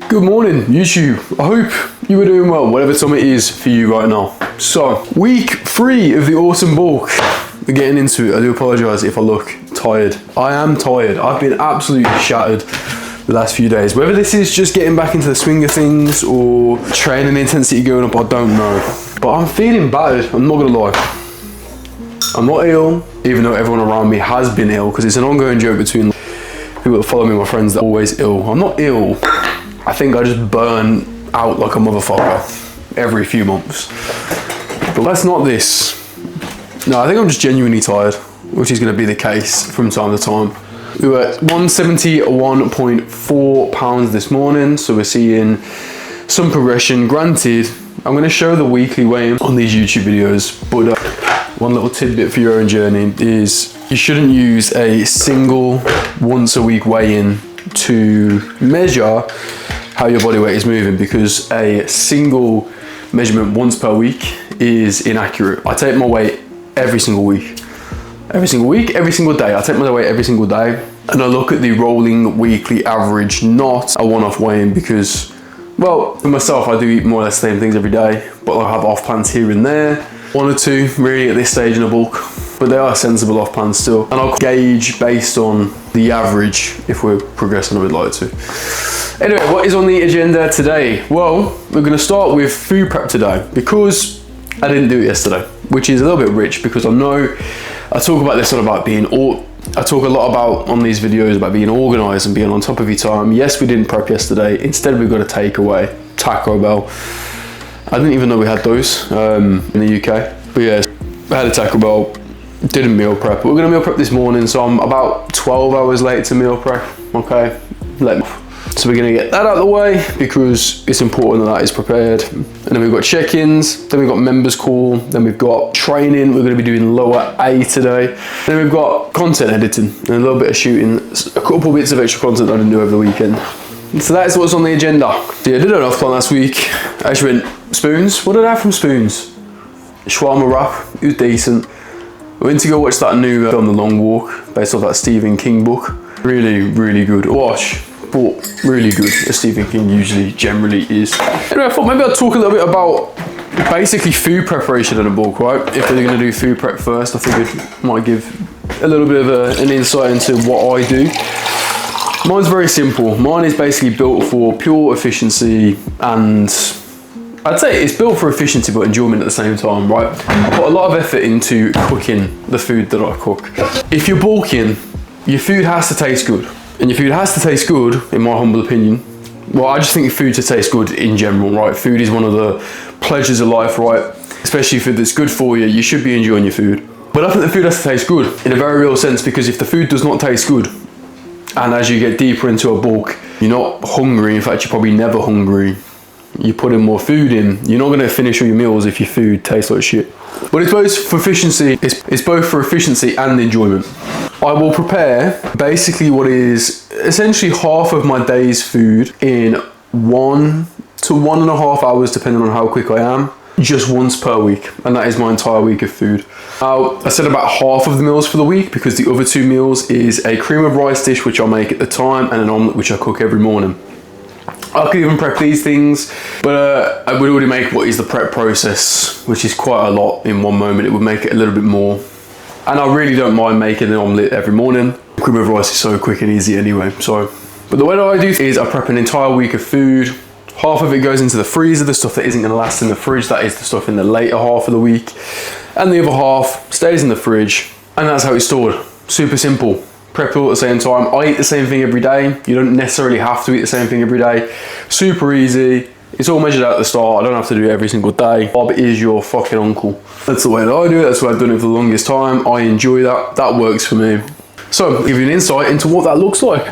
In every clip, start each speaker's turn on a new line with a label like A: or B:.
A: Good morning, YouTube. I hope you are doing well, whatever time it is for you right now. So, week 3 of the autumn bulk. We're getting into it. I do apologise if I look tired. I am tired. I've been absolutely shattered the last few days. Whether this is just getting back into the swing of things or training intensity going up, I don't know. But I'm feeling battered, I'm not gonna lie. I'm not ill, even though everyone around me has been ill, because it's an ongoing joke between people that follow me, my friends, that are always ill. I'm not ill. I think I just burn out like a motherfucker every few months. But that's not this. No, I think I'm just genuinely tired, which is going to be the case from time to time. We were at 171.4 pounds this morning, so we're seeing some progression. Granted, I'm going to show the weekly weigh-in on these YouTube videos, but one little tidbit for your own journey is you shouldn't use a single once a week weigh-in to measure how your body weight is moving, because a single measurement once per week is inaccurate. I take my weight every single week. Every single week, every single day. I take my weight every single day, and I look at the rolling weekly average, not a one-off weigh-in, because, well, for myself, I do eat more or less the same things every day, but I have off plans here and there. 1 or 2 really at this stage in the bulk, but they are sensible off plans still. And I'll gauge based on the average if we're progressing I would like to. Anyway, what is on the agenda today? Well, we're gonna start with food prep today, because I didn't do it yesterday, which is a little bit rich, because I know I talk about this a lot about I talk a lot about on these videos about being organized and being on top of your time. Yes, we didn't prep yesterday. Instead, we've got a takeaway, Taco Bell. I didn't even know we had those in the UK. But yeah, I had a Taco Bell, didn't meal prep. We're gonna meal prep this morning, so I'm about 12 hours late to meal prep, okay? So we're gonna get that out of the way, because it's important that is prepared. And then we've got check-ins, then we've got members call, then we've got training. We're gonna be doing lower A today. Then we've got content editing and a little bit of shooting, a couple bits of extra content I didn't do over the weekend. So that's what's on the agenda. So yeah, I did an off plan last week. I actually went Spoons. What did I have from Spoons? Shawarma wrap, it was decent. We went to go watch that new film, The Long Walk, based off that Stephen King book. Really, really good watch, but really good, as Stephen King usually generally is. Anyway, I thought maybe I'd talk a little bit about basically food preparation in a bulk, right? If we're gonna do food prep first, I think it might give a little bit of an insight into what I do. Mine's very simple. Mine is basically built for pure efficiency, and I'd say it's built for efficiency but enjoyment at the same time, right? I put a lot of effort into cooking the food that I cook. If you're bulking, your food has to taste good. And your food has to taste good, in my humble opinion. Well, I just think food to taste good in general, right? Food is one of the pleasures of life, right? Especially food that's good for you, you should be enjoying your food. But I think the food has to taste good in a very real sense, because if the food does not taste good, and as you get deeper into a bulk, you're not hungry, in fact, you're probably never hungry. You put in more food in, you're not going to finish all your meals if your food tastes like shit. But it's both for efficiency, it's both for efficiency and enjoyment. I will prepare basically what is essentially half of my day's food in 1 to 1.5 hours, depending on how quick I am, just once per week, and that is my entire week of food. Now, I said about half of the meals for the week, because the other 2 meals is a cream of rice dish, which I'll make at the time, and an omelette, which I cook every morning. I could even prep these things, but I would already make what is the prep process, which is quite a lot in one moment. It would make it a little bit more. And I really don't mind making an omelette every morning. Cream of rice is so quick and easy anyway, so. But the way that I do is I prep an entire week of food. Half of it goes into the freezer, the stuff that isn't gonna last in the fridge, that is the stuff in the later half of the week. And the other half stays in the fridge, and that's how it's stored. Super simple. Prep all at the same time. I eat the same thing every day. You don't necessarily have to eat the same thing every day. Super easy. It's all measured out at the start. I don't have to do it every single day. Bob is your fucking uncle. That's the way that I do it. That's why I've done it for the longest time. I enjoy that. That works for me. So, I'll give you an insight into what that looks like.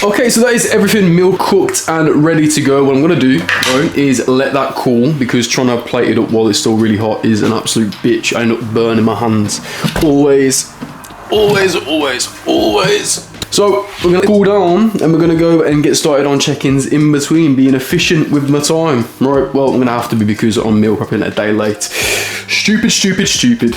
A: Okay, so that is everything meal cooked and ready to go. What I'm gonna do though is let that cool, because trying to plate it up while it's still really hot is an absolute bitch. I end up burning my hands. Always, always, always, always. So we're gonna cool down and we're gonna go and get started on check-ins in between, being efficient with my time. Right, well, I'm gonna have to be because I'm meal prepping a day late. Stupid, stupid, stupid.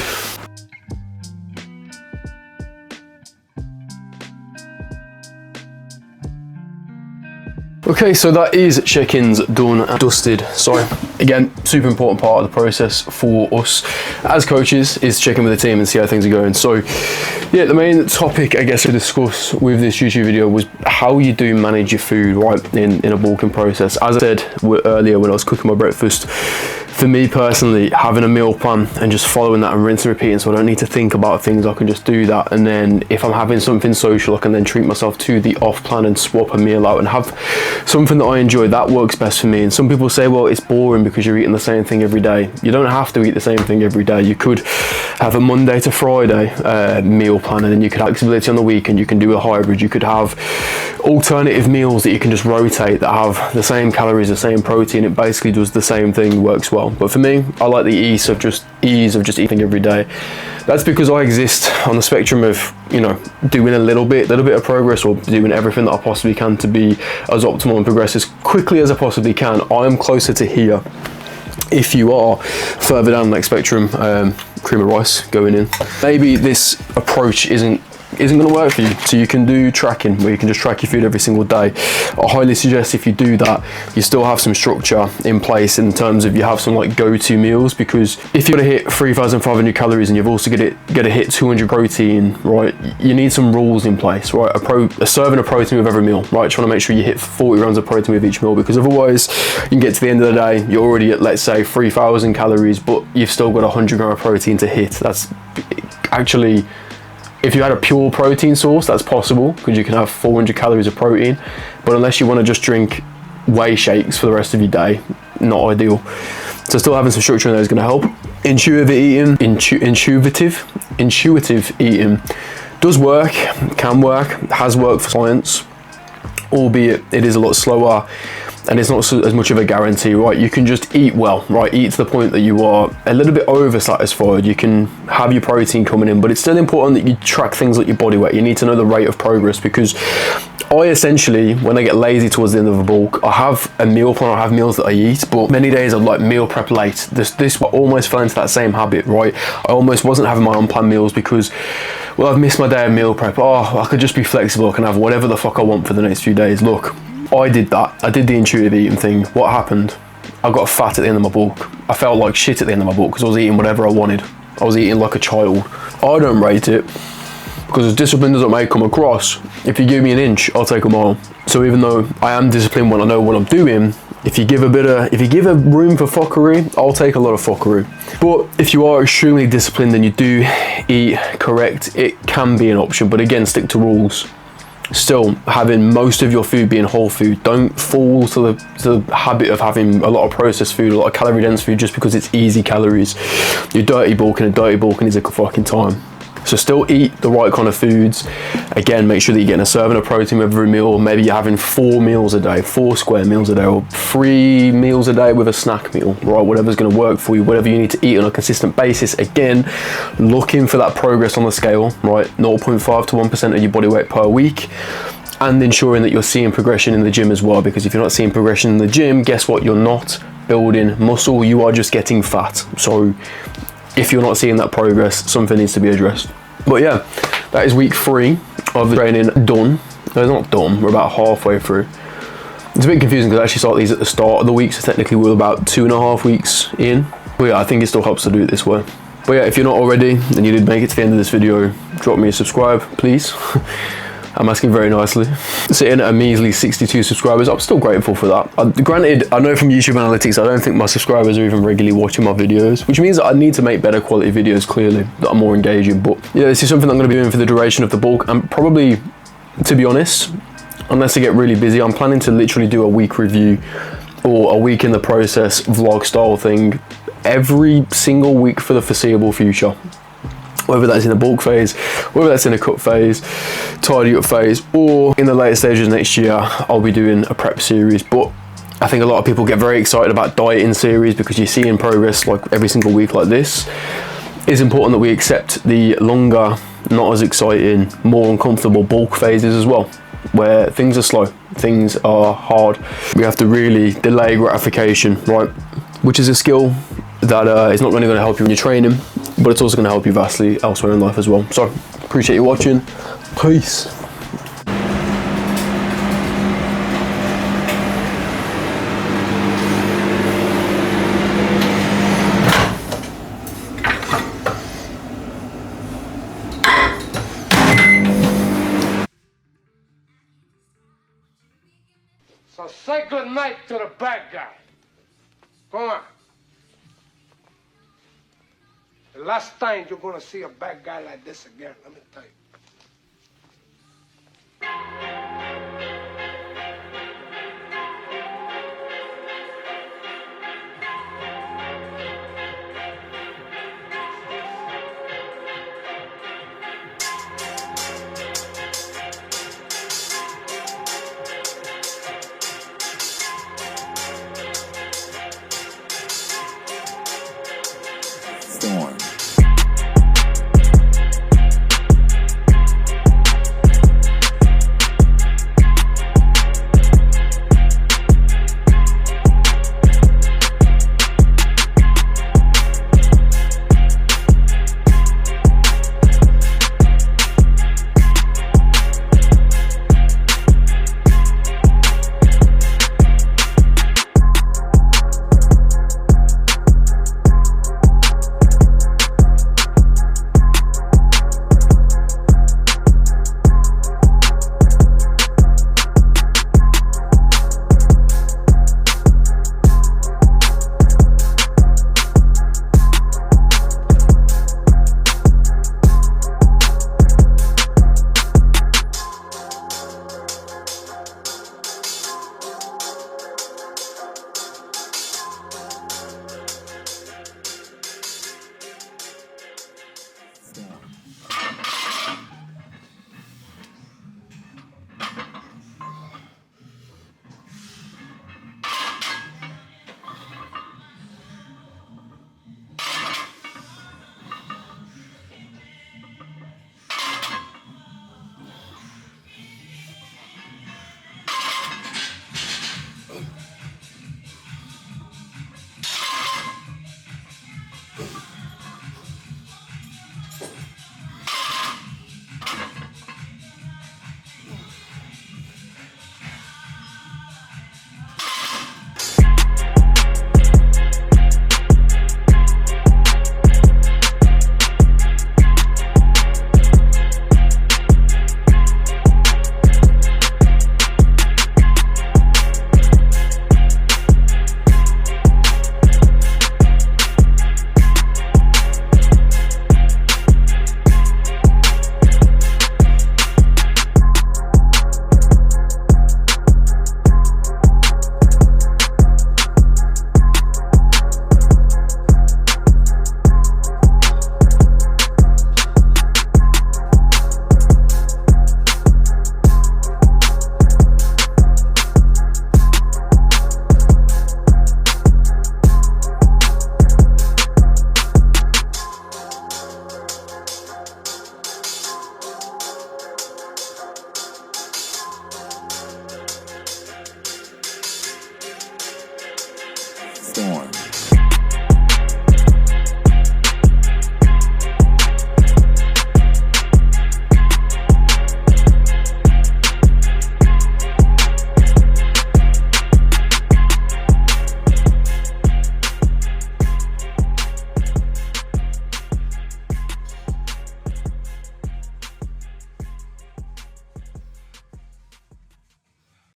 A: Okay, so that is check-ins done and dusted. So again, super important part of the process for us as coaches is checking with the team and see how things are going. So yeah, the main topic I guess to discuss with this YouTube video was how you do manage your food right in a bulking process. As I said earlier when I was cooking my breakfast, for me personally, having a meal plan and just following that and rinse and repeating, so I don't need to think about things, I can just do that. And then if I'm having something social, I can then treat myself to the off plan and swap a meal out and have something that I enjoy. That works best for me. And some people say, well, it's boring because you're eating the same thing every day. You don't have to eat the same thing every day. You could have a Monday to Friday meal plan, and then you could have flexibility on the weekend. You can do a hybrid. You could have alternative meals that you can just rotate that have the same calories, the same protein. It basically does the same thing, works well. But for me, I like the ease of just eating every day. That's because I exist on the spectrum of, you know, doing a little bit of progress, or doing everything that I possibly can to be as optimal and progress as quickly as I possibly can. I am closer to here. If you are further down that spectrum, cream of rice going in, maybe this approach isn't going to work for you. So you can do tracking where you can just track your food every single day. I highly suggest if you do that, you still have some structure in place in terms of you have some like go-to meals, because if you're going to hit 3,500 calories and you've also got to hit 200 protein, right, you need some rules in place, right? A serving of protein with every meal, right? Trying to make sure you hit 40 grams of protein with each meal, because otherwise you can get to the end of the day, you're already at, let's say, 3,000 calories, but you've still got 100 gram of protein to hit. That's actually, if you had a pure protein source, that's possible, because you can have 400 calories of protein, but unless you want to just drink whey shakes for the rest of your day, not ideal. So still having some structure in there is going to help. Intuitive eating does work, can work, has worked for science, albeit it is a lot slower and it's not as much of a guarantee, right? You can just eat well, right? Eat to the point that you are a little bit over satisfied. You can have your protein coming in, but it's still important that you track things like your body weight. You need to know the rate of progress, because I essentially, when I get lazy towards the end of a bulk, I have a meal plan, I have meals that I eat, but many days I'd like meal prep late. This almost fell into that same habit, right? I almost wasn't having my unplanned meals because, well, I've missed my day of meal prep. Oh, I could just be flexible, I can have whatever the fuck I want for the next few days. Look, I did that. I did the intuitive eating thing. What happened? I got fat at the end of my bulk. I felt like shit at the end of my bulk because I was eating whatever I wanted. I was eating like a child. I don't rate it, because as disciplined as it may come across, if you give me an inch, I'll take a mile. So even though I am disciplined when I know what I'm doing, if you give a room for fuckery, I'll take a lot of fuckery. But if you are extremely disciplined and you do eat correct, it can be an option. But again, stick to rules. Still, having most of your food being whole food. Don't fall to the habit of having a lot of processed food, a lot of calorie dense food, just because it's easy calories. You're dirty bulking, and dirty bulking is a fucking time. So still eat the right kind of foods. Again, make sure that you're getting a serving of protein with every meal. Maybe you're having 4 meals a day, 4 square meals a day, or 3 meals a day with a snack meal, right? Whatever's going to work for you, whatever you need to eat on a consistent basis. Again, looking for that progress on the scale, right? 0.5 to 1% of your body weight per week. And ensuring that you're seeing progression in the gym as well, because if you're not seeing progression in the gym, guess what? You're not building muscle, you are just getting fat. So if you're not seeing that progress, something needs to be addressed. But yeah, that is week 3 of the training done. No, it's not done, we're about halfway through. It's a bit confusing because I actually started these at the start of the week, so technically we're about 2.5 weeks in. But yeah, I think it still helps to do it this way. But yeah, if you're not already, and you did make it to the end of this video, drop me a subscribe, please. I'm asking very nicely. Sitting at a measly 62 subscribers, I'm still grateful for that. Granted, I know from YouTube analytics, I don't think my subscribers are even regularly watching my videos, which means that I need to make better quality videos, clearly, that are more engaging. But yeah, this is something I'm gonna be doing for the duration of the bulk. And probably, to be honest, unless I get really busy, I'm planning to literally do a week review or a week in the process vlog style thing every single week for the foreseeable future. Whether that's in a bulk phase, whether that's in a cut phase, tidy up phase, or in the later stages next year, I'll be doing a prep series. But I think a lot of people get very excited about dieting series because you're seeing progress like every single week like this. It's important that we accept the longer, not as exciting, more uncomfortable bulk phases as well, where things are slow, things are hard. We have to really delay gratification, right? Which is a skill that is not only going to help you in your training, but it's also going to help you vastly elsewhere in life as well. So, appreciate you watching. Peace.
B: night to the bad guy. Go on. The last time you're gonna see a bad guy like this again, let me tell you.
C: Storm.